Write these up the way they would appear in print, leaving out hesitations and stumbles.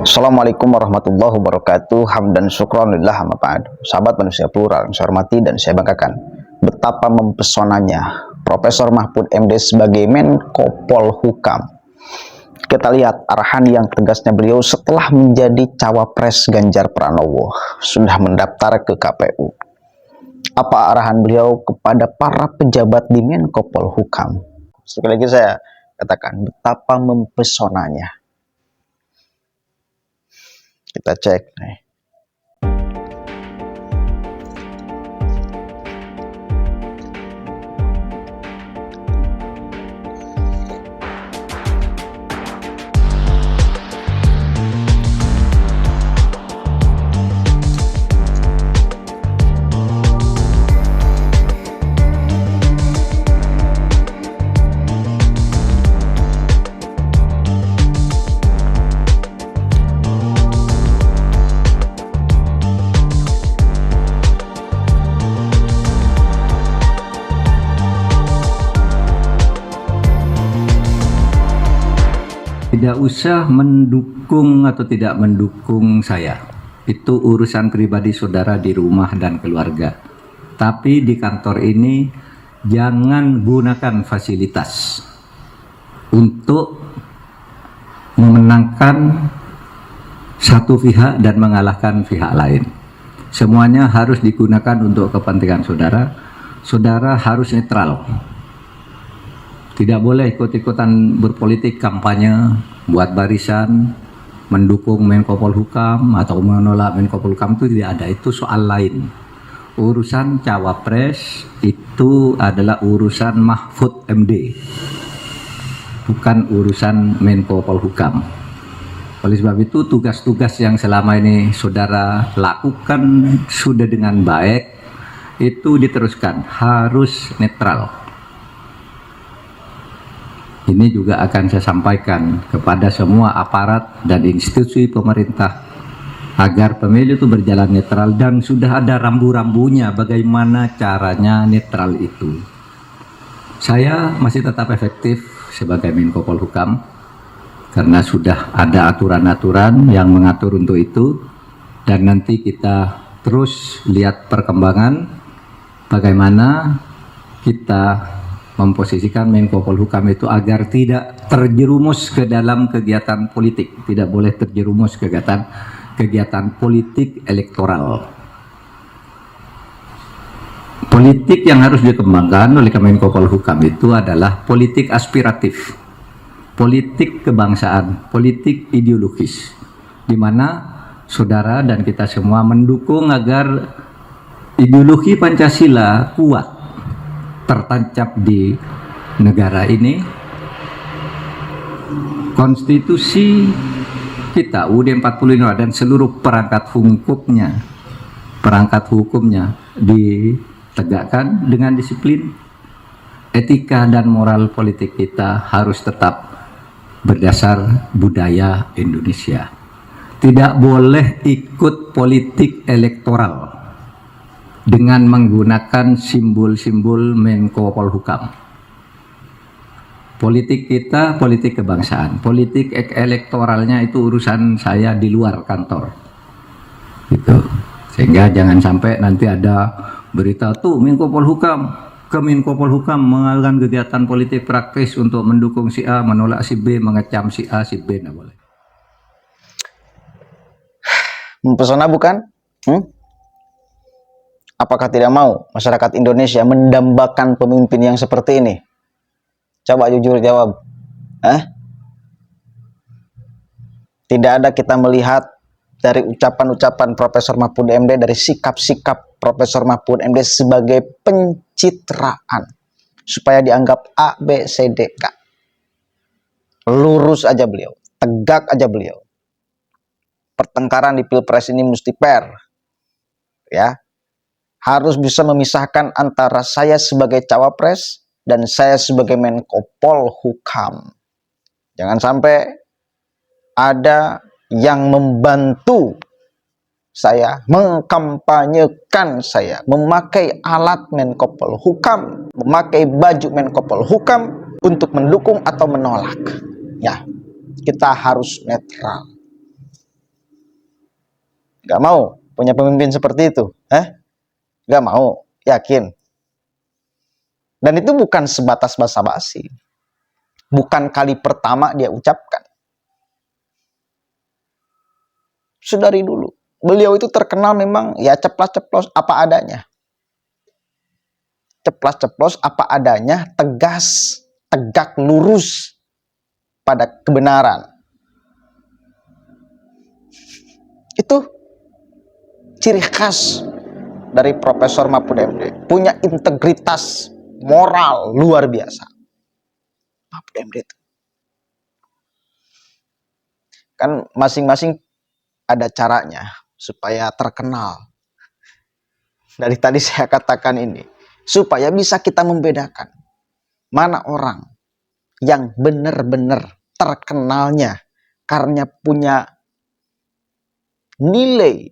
Assalamualaikum warahmatullahi wabarakatuh. Hamdan syukran lillah amma ba'd. Sahabat manusia plural yang saya hormati dan saya banggakan, betapa mempesonanya Profesor Mahfud MD sebagai Menko Polhukam. Kita lihat arahan yang tegasnya beliau setelah menjadi cawapres Ganjar Pranowo sudah mendaftar ke KPU. Apa arahan beliau kepada para pejabat di Menko Polhukam? Sekali lagi saya katakan, betapa mempesonanya. Kita cek nih. Tidak usah mendukung atau tidak mendukung saya. Itu urusan pribadi saudara di rumah dan keluarga. Tapi di kantor ini jangan gunakan fasilitas untuk memenangkan satu pihak dan mengalahkan pihak lain. Semuanya harus digunakan untuk kepentingan saudara. Saudara harus netral. Tidak boleh ikut-ikutan berpolitik kampanye, buat barisan, mendukung Menko Polhukam atau menolak Menko Polhukam, itu tidak ada, itu soal lain. Urusan cawapres itu adalah urusan Mahfud MD, bukan urusan Menko Polhukam. Oleh sebab itu tugas-tugas yang selama ini saudara lakukan sudah dengan baik, itu diteruskan, harus netral. Ini juga akan saya sampaikan kepada semua aparat dan institusi pemerintah agar pemilu itu berjalan netral, dan sudah ada rambu-rambunya bagaimana caranya netral itu. Saya masih tetap efektif sebagai Menko Polhukam karena sudah ada aturan-aturan yang mengatur untuk itu, dan nanti kita terus lihat perkembangan bagaimana kita memposisikan Menko Polhukam itu agar tidak terjerumus ke dalam kegiatan politik, tidak boleh terjerumus ke kegiatan politik elektoral. Politik yang harus dikembangkan oleh Menko Polhukam itu adalah politik aspiratif, politik kebangsaan, politik ideologis, di mana saudara dan kita semua mendukung agar ideologi Pancasila kuat tertancap di negara ini. Konstitusi kita UUD 45 dan seluruh perangkat hukumnya ditegakkan dengan disiplin. Etika dan moral politik kita harus tetap berdasar budaya Indonesia. Tidak boleh ikut politik elektoral dengan menggunakan simbol-simbol Menko Polhukam. Politik kita politik kebangsaan, politik elektoralnya itu urusan saya di luar kantor. Gitu. Sehingga jangan sampai nanti ada berita tuh Menko Polhukam, ke Menko Polhukam melakukan kegiatan politik praktis untuk mendukung si A, menolak si B, mengecam si A, si B, nggak boleh. Mempesona bukan? Apakah tidak mau masyarakat Indonesia mendambakan pemimpin yang seperti ini? Coba jujur jawab. Tidak ada kita melihat dari ucapan-ucapan Profesor Mahfud MD, dari sikap-sikap Profesor Mahfud MD sebagai pencitraan supaya dianggap A, B, C, D, K. Lurus aja beliau, tegak aja beliau. Pertengkaran di Pilpres ini mesti fair. Ya. Harus bisa memisahkan antara saya sebagai cawapres dan saya sebagai Menko Polhukam. Jangan sampai ada yang membantu saya, mengkampanyekan saya, memakai alat Menko Polhukam, memakai baju Menko Polhukam untuk mendukung atau menolak. Ya, kita harus netral. Nggak mau punya pemimpin seperti itu? Nggak mau, yakin? Dan itu bukan sebatas basa-basi. Bukan kali pertama dia ucapkan. Sudah dari dulu. Beliau itu terkenal memang ya ceplas-ceplos apa adanya. Ceplas-ceplos apa adanya, tegas, tegak lurus pada kebenaran. Itu ciri khas dari Profesor Mahfud MD. Punya integritas moral luar biasa. Mahfud MD itu. Kan masing-masing ada caranya supaya terkenal. Dari tadi saya katakan ini. Supaya bisa kita membedakan mana orang yang benar-benar terkenalnya karena punya nilai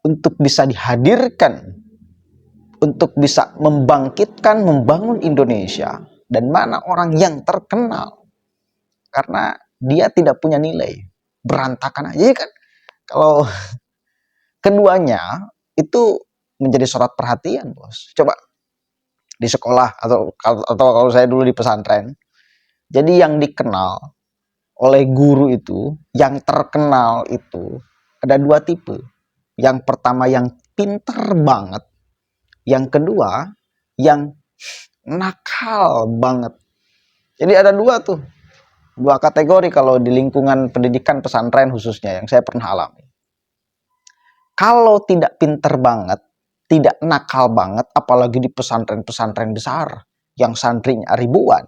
untuk bisa dihadirkan, untuk bisa membangkitkan, membangun Indonesia, dan mana orang yang terkenal karena dia tidak punya nilai, berantakan aja. Jadi kan kalau keduanya itu menjadi sorot perhatian, bos. Coba di sekolah atau kalau saya dulu di pesantren, jadi yang dikenal oleh guru itu, yang terkenal itu ada dua tipe. Yang pertama yang pinter banget, yang kedua yang nakal banget. Jadi ada dua kategori kalau di lingkungan pendidikan pesantren khususnya yang saya pernah alami. Kalau tidak pinter banget, tidak nakal banget, apalagi di pesantren-pesantren besar yang santrinya ribuan,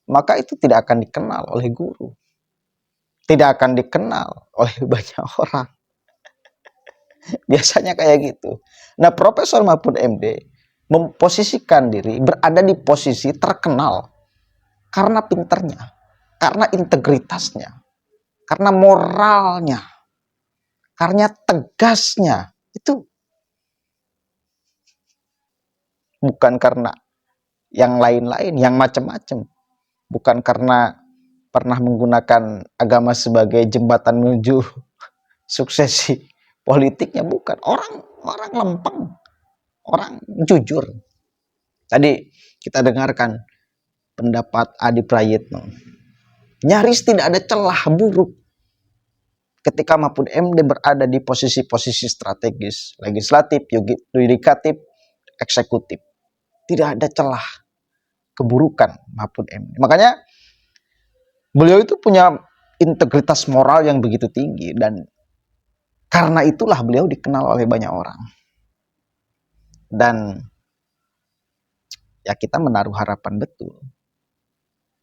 maka itu tidak akan dikenal oleh guru, tidak akan dikenal oleh banyak orang. Biasanya kayak gitu. Nah, Profesor Mahfud MD memposisikan diri berada di posisi terkenal karena pinternya, karena integritasnya, karena moralnya, karena tegasnya. Itu bukan karena yang lain-lain, yang macam-macam. Bukan karena pernah menggunakan agama sebagai jembatan menuju suksesi politiknya, bukan. Orang lempeng, orang jujur. Tadi kita dengarkan pendapat Adi Prayitno. Nyaris tidak ada celah buruk ketika Mahfud MD berada di posisi-posisi strategis, legislatif, yudikatif, eksekutif. Tidak ada celah keburukan Mahfud MD. Makanya beliau itu punya integritas moral yang begitu tinggi, dan karena itulah beliau dikenal oleh banyak orang. Dan ya kita menaruh harapan betul,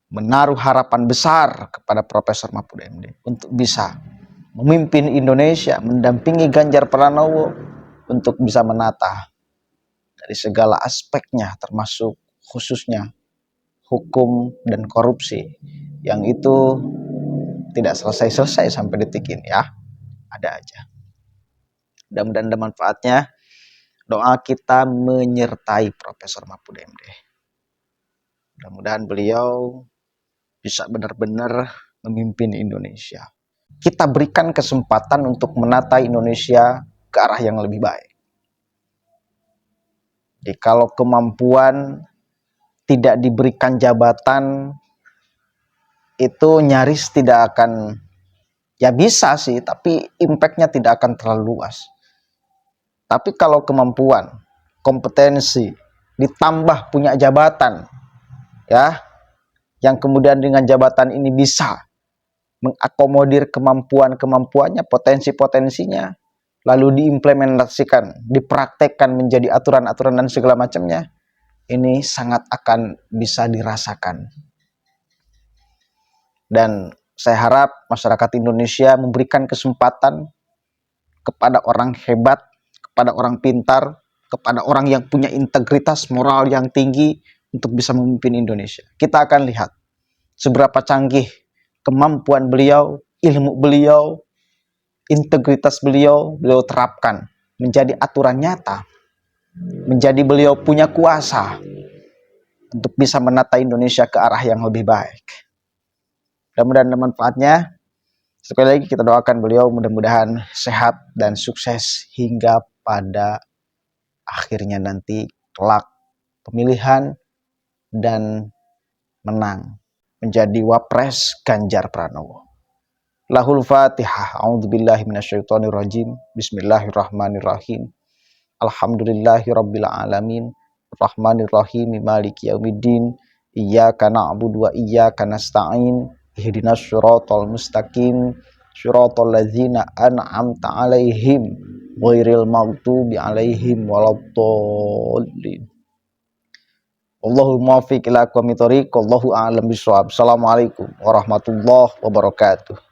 menaruh harapan besar kepada Profesor Mahfud MD untuk bisa memimpin Indonesia, mendampingi Ganjar Pranowo untuk bisa menata dari segala aspeknya, termasuk khususnya hukum dan korupsi yang itu tidak selesai-selesai sampai detik ini, ya. Ada aja. Mudah-mudahan ada manfaatnya. Doa kita menyertai Profesor Mahfud MD. Mudah-mudahan beliau bisa benar-benar memimpin Indonesia. Kita berikan kesempatan untuk menata Indonesia ke arah yang lebih baik. Jadi kalau kemampuan tidak diberikan jabatan, itu nyaris tidak akan, ya bisa sih, tapi impact-nya tidak akan terlalu luas. Tapi kalau kemampuan, kompetensi, ditambah punya jabatan, ya, yang kemudian dengan jabatan ini bisa mengakomodir kemampuan-kemampuannya, potensi-potensinya, lalu diimplementasikan, dipraktekkan menjadi aturan-aturan dan segala macamnya, ini sangat akan bisa dirasakan. Dan saya harap masyarakat Indonesia memberikan kesempatan kepada orang hebat, kepada orang pintar, kepada orang yang punya integritas moral yang tinggi untuk bisa memimpin Indonesia. Kita akan lihat seberapa canggih kemampuan beliau, ilmu beliau, integritas beliau terapkan menjadi aturan nyata, menjadi beliau punya kuasa untuk bisa menata Indonesia ke arah yang lebih baik. Mudah-mudahan ada manfaatnya. Sekali lagi kita doakan beliau mudah-mudahan sehat dan sukses hingga pada akhirnya nanti kelak pemilihan dan menang menjadi wapres Ganjar Pranowo. Lahul Fatihah. A'udzubillahi minasyaitonirrajim. Bismillahirrahmanirrahim. Alhamdulillahirabbil alamin. Rahmanirrahim. Maliki yaumiddin. Iyyaka na'budu wa iyyaka nasta'in. Ihdinas syiratal mustaqim. Syiratal ladzina an'amta 'alaihim ghairil maghdubi 'alaihim waladdallin. Allahumma muwaffiq ila aqwamit thoriq. Wallahu a'lam bishawab. Assalamualaikum warahmatullahi wabarakatuh.